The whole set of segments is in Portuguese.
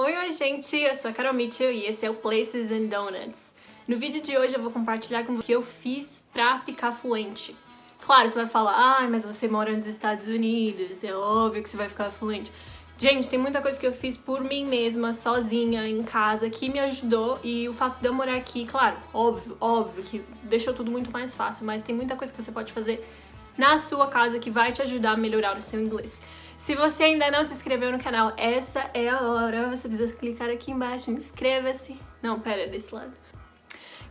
Oi, gente! Eu sou a Carol Mitchell e esse é o Places and Donuts. No vídeo de hoje eu vou compartilhar com você o que eu fiz pra ficar fluente. Claro, você vai falar, mas você mora nos Estados Unidos, é óbvio que você vai ficar fluente. Gente, tem muita coisa que eu fiz por mim mesma, sozinha, em casa, que me ajudou, e o fato de eu morar aqui, claro, óbvio que deixou tudo muito mais fácil, mas tem muita coisa que você pode fazer na sua casa que vai te ajudar a melhorar o seu inglês. Se você ainda não se inscreveu no canal, essa é a hora. Você precisa clicar aqui embaixo, inscreva-se. Não, pera, é desse lado.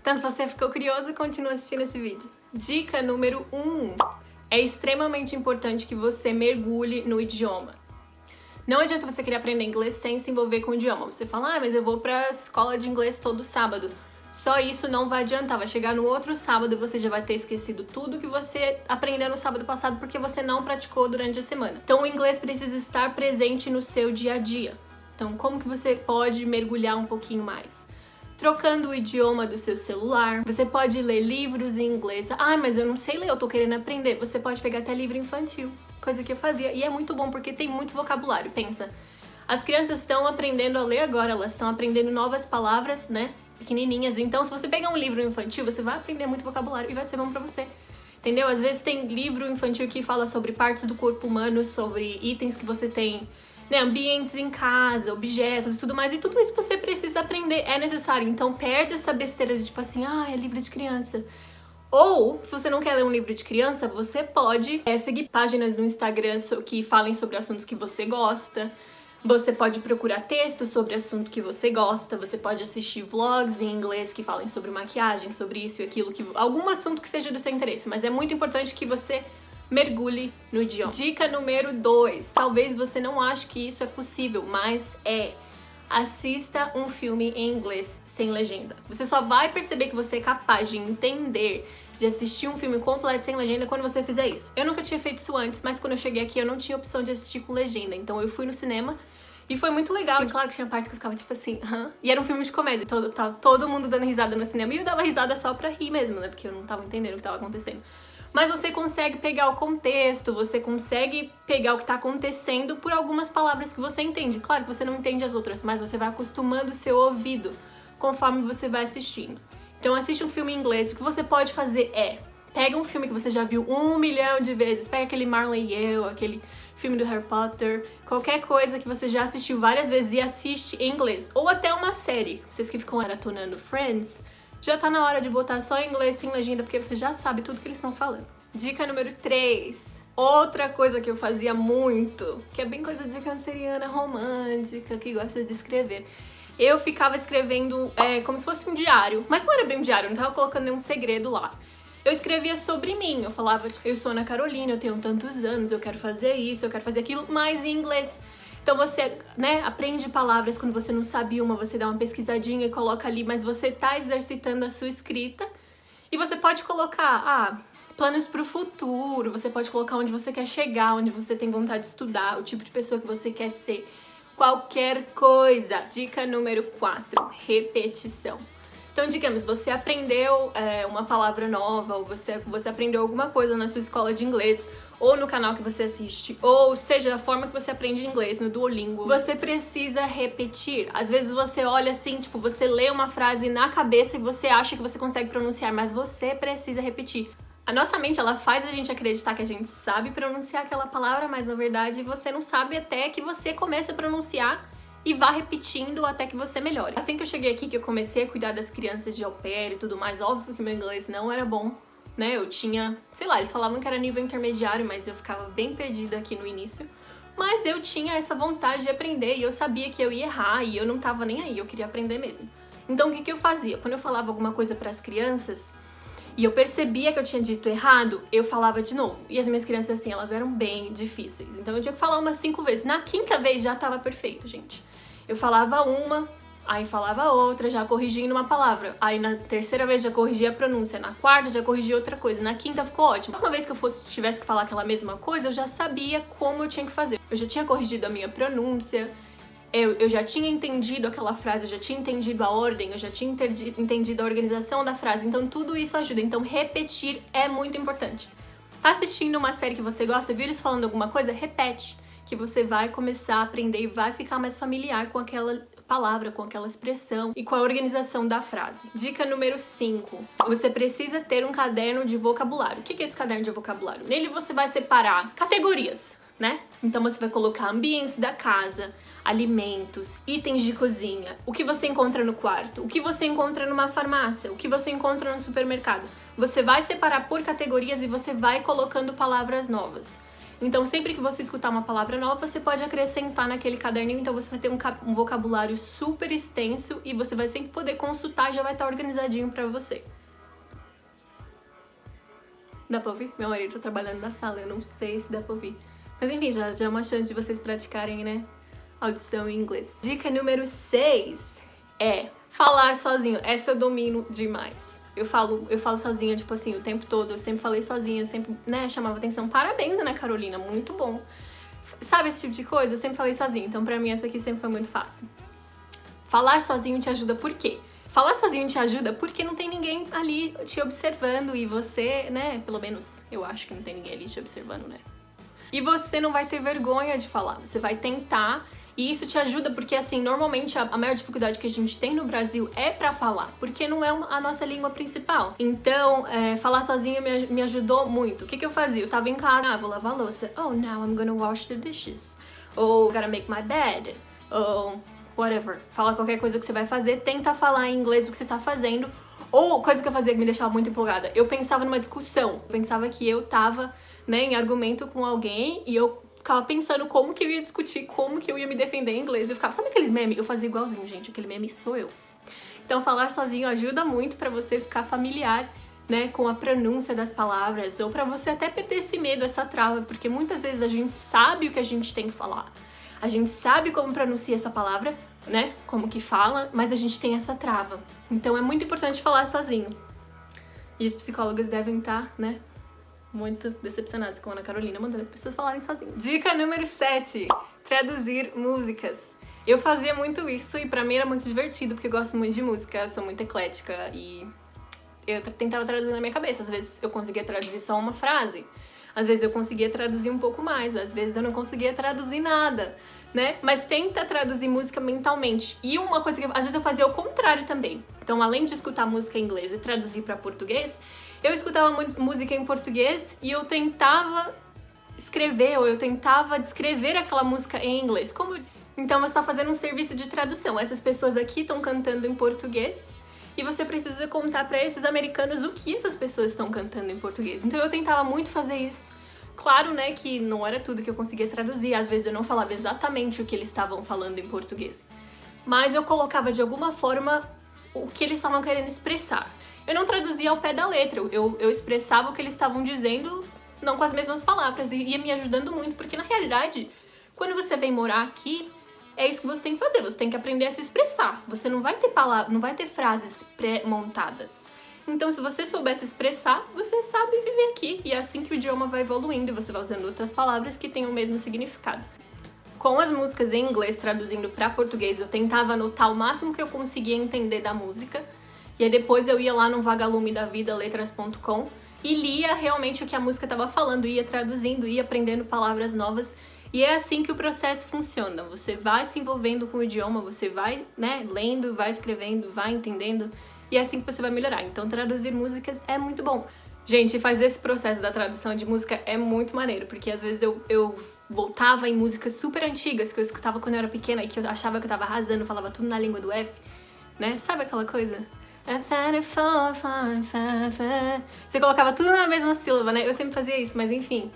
Então, se você ficou curioso, continua assistindo esse vídeo. Dica número 1. É extremamente importante que você mergulhe no idioma. Não adianta você querer aprender inglês sem se envolver com o idioma. Você fala, mas eu vou pra escola de inglês todo sábado. Só isso não vai adiantar, vai chegar no outro sábado e você já vai ter esquecido tudo que você aprendeu no sábado passado porque você não praticou durante a semana. Então o inglês precisa estar presente no seu dia a dia. Então como que você pode mergulhar um pouquinho mais? Trocando o idioma do seu celular, você pode ler livros em inglês. Mas eu não sei ler, eu tô querendo aprender. Você pode pegar até livro infantil, coisa que eu fazia. E é muito bom porque tem muito vocabulário, pensa. As crianças estão aprendendo a ler agora, elas estão aprendendo novas palavras, né? Pequenininhas, então se você pegar um livro infantil, você vai aprender muito vocabulário e vai ser bom pra você, entendeu? Às vezes tem livro infantil que fala sobre partes do corpo humano, sobre itens que você tem, né, ambientes em casa, objetos e tudo mais, e tudo isso você precisa aprender, é necessário, então perde essa besteira de tipo assim, é livro de criança. Ou, se você não quer ler um livro de criança, você pode seguir páginas no Instagram que falem sobre assuntos que você gosta. Você pode procurar textos sobre assunto que você gosta, você pode assistir vlogs em inglês que falem sobre maquiagem, sobre isso e aquilo, algum assunto que seja do seu interesse, mas é muito importante que você mergulhe no idioma. Dica número 2. Talvez você não ache que isso é possível, mas assista um filme em inglês sem legenda. Você só vai perceber que você é capaz de entender, de assistir um filme completo sem legenda quando você fizer isso. Eu nunca tinha feito isso antes, mas quando eu cheguei aqui eu não tinha opção de assistir com legenda, então eu fui no cinema e foi muito legal. Sim, claro que tinha parte que eu ficava tipo assim, E era um filme de comédia, tava todo mundo dando risada no cinema e eu dava risada só pra rir mesmo, né, porque eu não tava entendendo o que tava acontecendo. Mas você consegue pegar o contexto, você consegue pegar o que tá acontecendo por algumas palavras que você entende. Claro que você não entende as outras, mas você vai acostumando o seu ouvido conforme você vai assistindo. Então assiste um filme em inglês, o que você pode fazer pega um filme que você já viu 1 milhão de vezes, pega aquele Marley e Eu, aquele filme do Harry Potter, qualquer coisa que você já assistiu várias vezes e assiste em inglês. Ou até uma série, vocês que ficam maratonando Friends, já tá na hora de botar só em inglês sem legenda, porque você já sabe tudo que eles estão falando. Dica número 3. Outra coisa que eu fazia muito, que é bem coisa de canceriana romântica, que gosta de escrever. Eu ficava escrevendo como se fosse um diário, mas não era bem um diário, eu não tava colocando nenhum segredo lá. Eu escrevia sobre mim, eu falava, eu sou Ana Carolina, eu tenho tantos anos, eu quero fazer isso, eu quero fazer aquilo, mas em inglês. Então você, aprende palavras quando você não sabe uma, você dá uma pesquisadinha e coloca ali, mas você tá exercitando a sua escrita. E você pode colocar, planos pro futuro, você pode colocar onde você quer chegar, onde você tem vontade de estudar, o tipo de pessoa que você quer ser, qualquer coisa. Dica número 4, repetição. Então, digamos, você aprendeu uma palavra nova, ou você aprendeu alguma coisa na sua escola de inglês, ou no canal que você assiste, ou seja, a forma que você aprende inglês no Duolingo. Você precisa repetir. Às vezes você olha assim, tipo, você lê uma frase na cabeça e você acha que você consegue pronunciar, mas você precisa repetir. A nossa mente, ela faz a gente acreditar que a gente sabe pronunciar aquela palavra, mas na verdade você não sabe até que você comece a pronunciar e vá repetindo até que você melhore. Assim que eu cheguei aqui, que eu comecei a cuidar das crianças de au pair e tudo mais, óbvio que meu inglês não era bom, né? Eu tinha, sei lá, eles falavam que era nível intermediário, mas eu ficava bem perdida aqui no início. Mas eu tinha essa vontade de aprender e eu sabia que eu ia errar e eu não tava nem aí, eu queria aprender mesmo. Então o que eu fazia? Quando eu falava alguma coisa para as crianças e eu percebia que eu tinha dito errado, eu falava de novo. E as minhas crianças, assim, elas eram bem difíceis. Então eu tinha que falar umas 5 vezes. Na 5ª vez já tava perfeito, gente. Eu falava uma, aí falava outra, já corrigindo uma palavra. Aí na 3ª vez já corrigia a pronúncia, na 4ª já corrigia outra coisa, na 5ª ficou ótimo. Uma vez que eu tivesse que falar aquela mesma coisa, eu já sabia como eu tinha que fazer. Eu já tinha corrigido a minha pronúncia, eu já tinha entendido aquela frase, eu já tinha entendido a ordem, eu já tinha entendido a organização da frase, então tudo isso ajuda. Então repetir é muito importante. Tá assistindo uma série que você gosta, viu eles falando alguma coisa? Repete, que você vai começar a aprender e vai ficar mais familiar com aquela palavra, com aquela expressão e com a organização da frase. Dica número 5. Você precisa ter um caderno de vocabulário. O que é esse caderno de vocabulário? Nele você vai separar categorias, né? Então você vai colocar ambientes da casa, alimentos, itens de cozinha, o que você encontra no quarto, o que você encontra numa farmácia, o que você encontra no supermercado. Você vai separar por categorias e você vai colocando palavras novas. Então, sempre que você escutar uma palavra nova, você pode acrescentar naquele caderninho, então você vai ter um vocabulário super extenso e você vai sempre poder consultar e já vai estar organizadinho pra você. Dá pra ouvir? Meu marido tá trabalhando na sala, eu não sei se dá pra ouvir. Mas enfim, já é uma chance de vocês praticarem, né? Audição em inglês. Dica número 6 é falar sozinho. Essa eu domino demais. Eu falo sozinha, tipo assim, o tempo todo. Eu sempre falei sozinha, sempre, né, chamava atenção. Parabéns, Ana Carolina, muito bom. Sabe esse tipo de coisa? Eu sempre falei sozinha. Então, pra mim, essa aqui sempre foi muito fácil. Falar sozinho te ajuda por quê? Falar sozinho te ajuda porque não tem ninguém ali te observando e você, né, pelo menos eu acho que não tem ninguém ali te observando, né? E você não vai ter vergonha de falar. Você vai tentar. E isso te ajuda porque, assim, normalmente a maior dificuldade que a gente tem no Brasil é pra falar, porque não é a nossa língua principal. Então, falar sozinha me ajudou muito. O que eu fazia? Eu tava em casa, vou lavar a louça. Oh, now I'm gonna wash the dishes. Ou gotta make my bed. Ou whatever. Fala qualquer coisa que você vai fazer, tenta falar em inglês o que você tá fazendo. Ou coisa que eu fazia que me deixava muito empolgada. Eu pensava numa discussão. Eu pensava que eu tava, né, em argumento com alguém e eu ficava pensando como que eu ia discutir, como que eu ia me defender em inglês. Eu ficava, sabe aquele meme? Eu fazia igualzinho, gente, aquele meme sou eu. Então falar sozinho ajuda muito pra você ficar familiar, né, com a pronúncia das palavras, ou pra você até perder esse medo, essa trava, porque muitas vezes a gente sabe o que a gente tem que falar. A gente sabe como pronuncia essa palavra, né, como que fala, mas a gente tem essa trava. Então é muito importante falar sozinho. E os psicólogos devem estar, né, muito decepcionados com a Ana Carolina, mandando as pessoas falarem sozinhas. Dica número 7. Traduzir músicas. Eu fazia muito isso e pra mim era muito divertido, porque eu gosto muito de música, sou muito eclética e eu tentava traduzir na minha cabeça. Às vezes eu conseguia traduzir só uma frase, às vezes eu conseguia traduzir um pouco mais, às vezes eu não conseguia traduzir nada, né? Mas tenta traduzir música mentalmente. E uma coisa que às vezes eu fazia o contrário também. Então, além de escutar música em inglês e traduzir pra português, eu escutava música em português e eu tentava escrever ou eu tentava descrever aquela música em inglês. Então você está fazendo um serviço de tradução. Essas pessoas aqui estão cantando em português e você precisa contar para esses americanos o que essas pessoas estão cantando em português. Então eu tentava muito fazer isso. Claro, né, que não era tudo que eu conseguia traduzir. Às vezes eu não falava exatamente o que eles estavam falando em português. Mas eu colocava de alguma forma o que eles estavam querendo expressar. Eu não traduzia ao pé da letra, eu expressava o que eles estavam dizendo, não com as mesmas palavras, e ia me ajudando muito, porque na realidade, quando você vem morar aqui, é isso que você tem que fazer, você tem que aprender a se expressar. Você não vai ter palavras, não vai ter frases pré-montadas. Então, se você souber se expressar, você sabe viver aqui, e é assim que o idioma vai evoluindo, e você vai usando outras palavras que têm o mesmo significado. Com as músicas em inglês traduzindo para português, eu tentava anotar o máximo que eu conseguia entender da música, e aí depois eu ia lá no Vagalume da Vida, letras.com, e lia realmente o que a música estava falando, ia traduzindo, ia aprendendo palavras novas. E é assim que o processo funciona. Você vai se envolvendo com o idioma, você vai, né, lendo, vai escrevendo, vai entendendo, e é assim que você vai melhorar. Então traduzir músicas é muito bom. Gente, fazer esse processo da tradução de música é muito maneiro, porque às vezes eu voltava em músicas super antigas que eu escutava quando eu era pequena e que eu achava que eu tava arrasando, falava tudo na língua do F, né? Sabe aquela coisa? Você colocava tudo na mesma sílaba, né? Eu sempre fazia isso, mas enfim.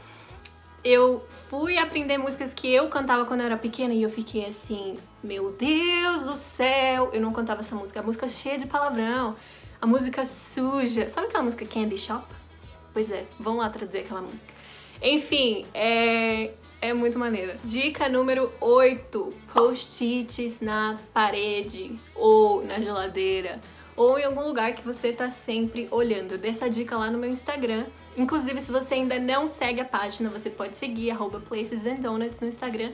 Eu fui aprender músicas que eu cantava quando eu era pequena e eu fiquei assim, meu Deus do céu, eu não cantava essa música. A música cheia de palavrão, a música suja. Sabe aquela música Candy Shop? Pois é, vamos lá traduzir aquela música. Enfim, é muito maneira. Dica número 8. Post-its na parede ou na geladeira ou em algum lugar que você tá sempre olhando. Eu dei essa dica lá no meu Instagram. Inclusive, se você ainda não segue a página, você pode seguir @placesanddonuts no Instagram.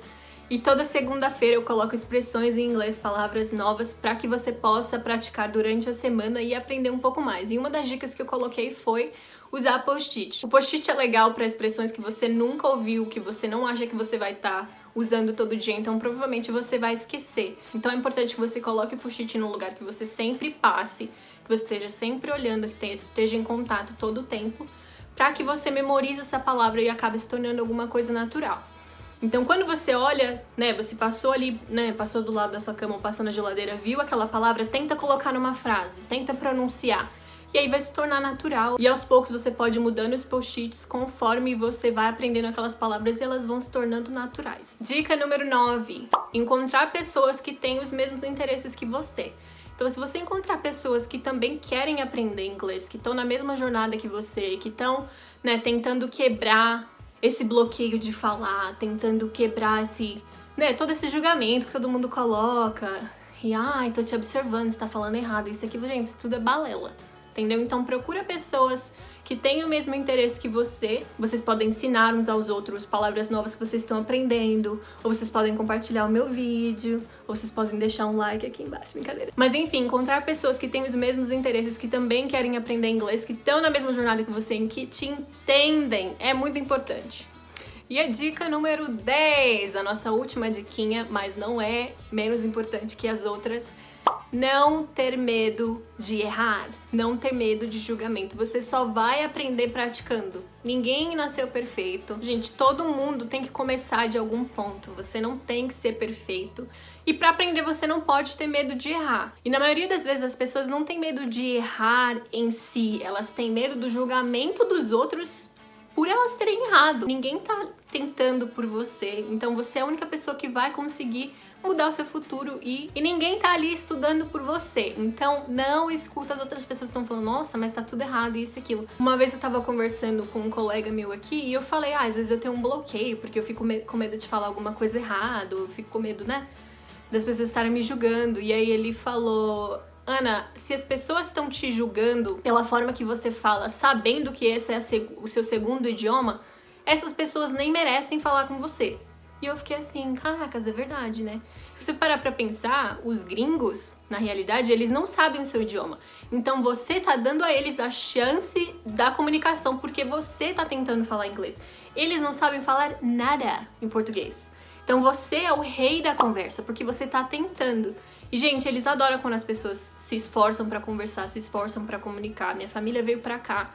E toda segunda-feira eu coloco expressões em inglês, palavras novas, para que você possa praticar durante a semana e aprender um pouco mais. E uma das dicas que eu coloquei foi usar post-it. O post-it é legal para expressões que você nunca ouviu, que você não acha que você vai estar usando todo dia, então provavelmente você vai esquecer. Então é importante que você coloque o post-it num lugar que você sempre passe, que você esteja sempre olhando, que esteja em contato todo o tempo, para que você memorize essa palavra e acabe se tornando alguma coisa natural. Então, quando você olha, né, você passou ali, né, passou do lado da sua cama ou passou na geladeira, viu aquela palavra, tenta colocar numa frase, tenta pronunciar. E aí vai se tornar natural. E aos poucos você pode ir mudando os post-its conforme você vai aprendendo aquelas palavras e elas vão se tornando naturais. Dica número 9. Encontrar pessoas que têm os mesmos interesses que você. Então, se você encontrar pessoas que também querem aprender inglês, que estão na mesma jornada que você, que estão, né, tentando quebrar esse bloqueio de falar, tentando quebrar esse, né, todo esse julgamento que todo mundo coloca. E, tô te observando, você tá falando errado. Isso aqui, gente, isso tudo é balela. Entendeu? Então procura pessoas que têm o mesmo interesse que você. Vocês podem ensinar uns aos outros palavras novas que vocês estão aprendendo, ou vocês podem compartilhar o meu vídeo, ou vocês podem deixar um like aqui embaixo, brincadeira. Mas enfim, encontrar pessoas que têm os mesmos interesses, que também querem aprender inglês, que estão na mesma jornada que você, em que te entendem, é muito importante. E a dica número 10, a nossa última diquinha, mas não é menos importante que as outras. Não ter medo de errar, não ter medo de julgamento. Você só vai aprender praticando. Ninguém nasceu perfeito. Gente, todo mundo tem que começar de algum ponto. Você não tem que ser perfeito. E para aprender você não pode ter medo de errar. E na maioria das vezes as pessoas não têm medo de errar em si. Elas têm medo do julgamento dos outros por elas terem errado. Ninguém tá tentando por você. Então você é a única pessoa que vai conseguir mudar o seu futuro e ninguém tá ali estudando por você. Então não escuta as outras pessoas que estão falando, nossa, mas tá tudo errado, isso e aquilo. Uma vez eu tava conversando com um colega meu aqui e eu falei, às vezes eu tenho um bloqueio, porque eu fico com medo de falar alguma coisa errada, eu fico com medo, né, das pessoas estarem me julgando. E aí ele falou, Ana, se as pessoas estão te julgando pela forma que você fala, sabendo que esse é o seu segundo idioma, essas pessoas nem merecem falar com você. E eu fiquei assim, caracas, é verdade, né? Se você parar pra pensar, os gringos, na realidade, eles não sabem o seu idioma. Então você tá dando a eles a chance da comunicação, porque você tá tentando falar inglês. Eles não sabem falar nada em português. Então você é o rei da conversa, porque você tá tentando. E, gente, eles adoram quando as pessoas se esforçam pra conversar, se esforçam pra comunicar. Minha família veio pra cá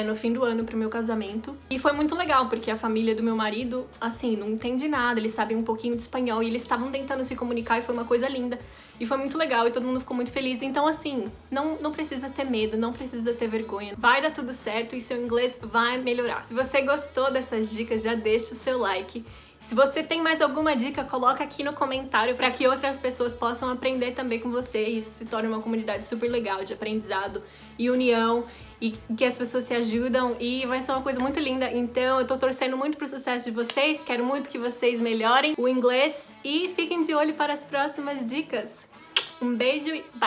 no fim do ano pro meu casamento. E foi muito legal, porque a família do meu marido, assim, não entende nada, eles sabem um pouquinho de espanhol e eles estavam tentando se comunicar e foi uma coisa linda. E foi muito legal e todo mundo ficou muito feliz. Então, assim, não precisa ter medo, não precisa ter vergonha. Vai dar tudo certo e seu inglês vai melhorar. Se você gostou dessas dicas, já deixa o seu like. Se você tem mais alguma dica, coloca aqui no comentário para que outras pessoas possam aprender também com você e isso se torne uma comunidade super legal de aprendizado e união e que as pessoas se ajudam e vai ser uma coisa muito linda. Então eu tô torcendo muito pro sucesso de vocês, quero muito que vocês melhorem o inglês e fiquem de olho para as próximas dicas. Um beijo e bye!